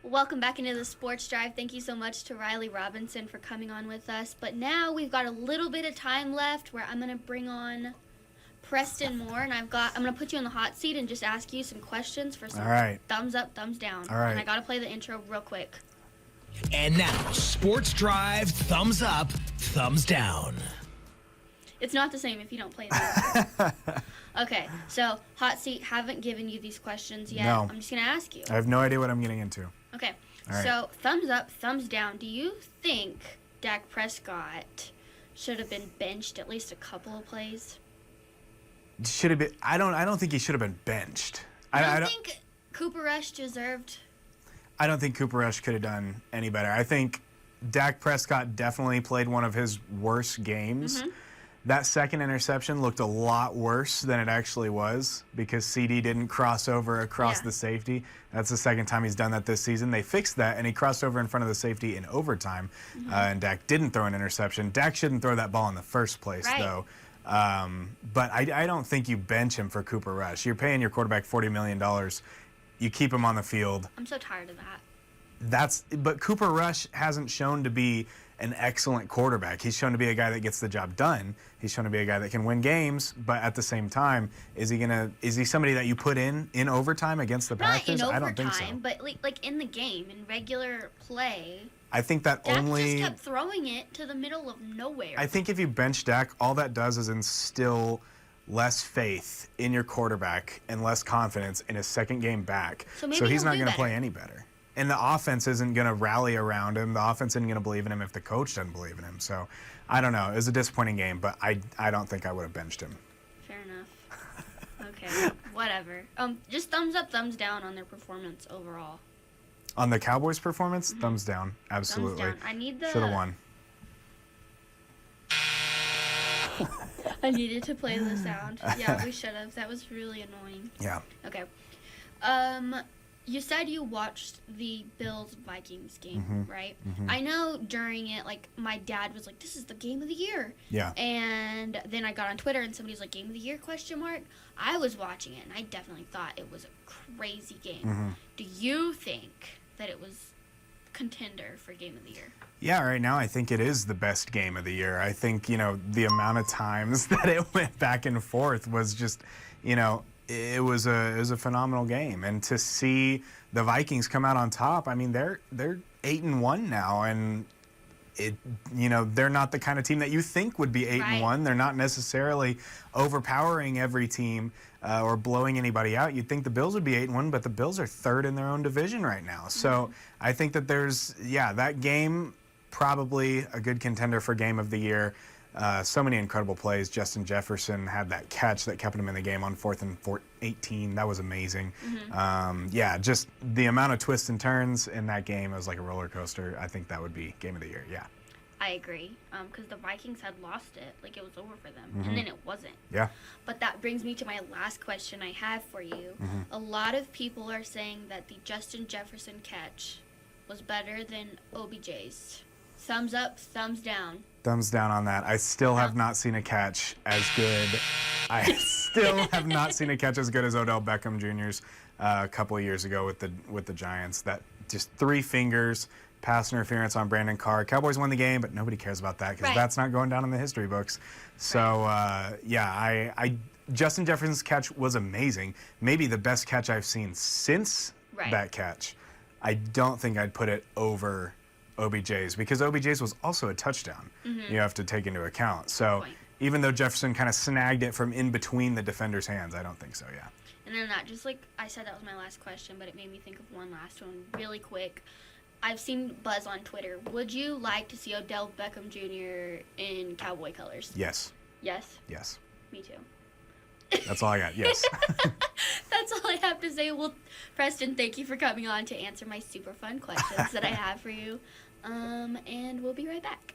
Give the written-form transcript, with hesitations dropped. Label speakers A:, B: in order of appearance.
A: Welcome back into the Sports Drive. Thank you so much to Riley Robinson for coming on with us. But now we've got a little bit of time left where I'm going to bring on Preston Moore, and I'm going to put you in the hot seat and just ask you some questions for some thumbs up, thumbs down.
B: All right.
A: And I got to play the intro real quick.
C: And now, Sports Drive, thumbs up, thumbs down.
A: It's not the same if you don't play the intro. Okay, so hot seat, haven't given you these questions yet.
B: No.
A: I'm just going to ask you.
B: I have no idea what I'm getting into.
A: Okay,
B: All right.
A: So thumbs up, thumbs down. Do you think Dak Prescott should have been benched at least a couple of plays?
B: Should have been. I don't think he should have been benched.
A: I don't think Cooper Rush deserved.
B: I don't think Cooper Rush could have done any better. I think Dak Prescott definitely played one of his worst games.
A: Mm-hmm.
B: That second interception looked a lot worse than it actually was because CD didn't cross over across the safety. That's the second time he's done that this season. They fixed that, and he crossed over in front of the safety in overtime, and Dak didn't throw an interception. Dak shouldn't throw that ball in the first place, though. But I don't think you bench him for Cooper Rush. You're paying your quarterback $40 million. You keep him on the field.
A: I'm so tired of that.
B: But Cooper Rush hasn't shown to be an excellent quarterback. He's shown to be a guy that gets the job done. He's shown to be a guy that can win games, but at the same time, is he somebody that you put in overtime against the Packers?
A: Not in overtime,
B: I don't think so.
A: But like in the game, in regular play.
B: I think that
A: Dak
B: only
A: just kept throwing it to the middle of nowhere.
B: I think if you bench Dak, all that does is instill less faith in your quarterback and less confidence in his second game back.
A: So
B: he's not going to play any better. And the offense isn't going to rally around him. The offense isn't going to believe in him if the coach doesn't believe in him. So, I don't know. It was a disappointing game, but I don't think I would have benched him.
A: Fair enough. Okay, whatever. Just thumbs up, thumbs down on their performance overall.
B: On the Cowboys' performance, thumbs down. Absolutely.
A: Thumbs down. I need the...
B: Should have won.
A: I needed to play the sound. Yeah, we should have. That was really annoying.
B: Yeah.
A: Okay. You said you watched the Bills-Vikings game, right? I know during it, like, my dad was like, this is the game of the year.
B: Yeah.
A: And then I got on Twitter and somebody was like, game of the year, question mark? I was watching it, and I definitely thought it was a crazy game. Do you think that it was contender for game of the year?
B: Yeah, right now I think it is the best game of the year. I think, the amount of times that it went back and forth was just, it was a phenomenal game. And to see the Vikings come out on top, I mean, they're 8-1 now, and they're not the kind of team that you think would be 8-1. They're not necessarily overpowering every team or blowing anybody out. You'd think the Bills would be 8-1, but the Bills are third in their own division right now. So I think that that game probably a good contender for game of the year. So many incredible plays. Justin Jefferson had that catch that kept him in the game on 4th and 18. That was amazing. Just the amount of twists and turns in that game, it was like a roller coaster. I think that would be game of the year, yeah.
A: I agree, because the Vikings had lost it, like it was over for them, and then it wasn't.
B: Yeah.
A: But that brings me to my last question I have for you. A lot of people are saying that the Justin Jefferson catch was better than OBJ's. Thumbs up, thumbs down.
B: Thumbs down on that. I still have not seen a catch as good. I still have not seen a catch as good as Odell Beckham Jr.'s a couple of years ago with the Giants. That just 3 fingers, pass interference on Brandon Carr. Cowboys won the game, but nobody cares about that because that's not going down in the history books. So, Justin Jefferson's catch was amazing. Maybe the best catch I've seen since that catch. I don't think I'd put it over OBJ's because OBJ's was also a touchdown. You have to take into account. So even though Jefferson kind of snagged it from in between the defender's hands, I don't think so, yeah.
A: And then just like I said, that was my last question, but it made me think of one last one really quick. I've seen buzz on Twitter. Would you like to see Odell Beckham Jr. in Cowboy colors?
B: Yes.
A: Yes?
B: Yes.
A: Me too.
B: That's all I got, yes.
A: That's all I have to say. Well, Preston, thank you for coming on to answer my super fun questions that I have for you. And we'll be right back.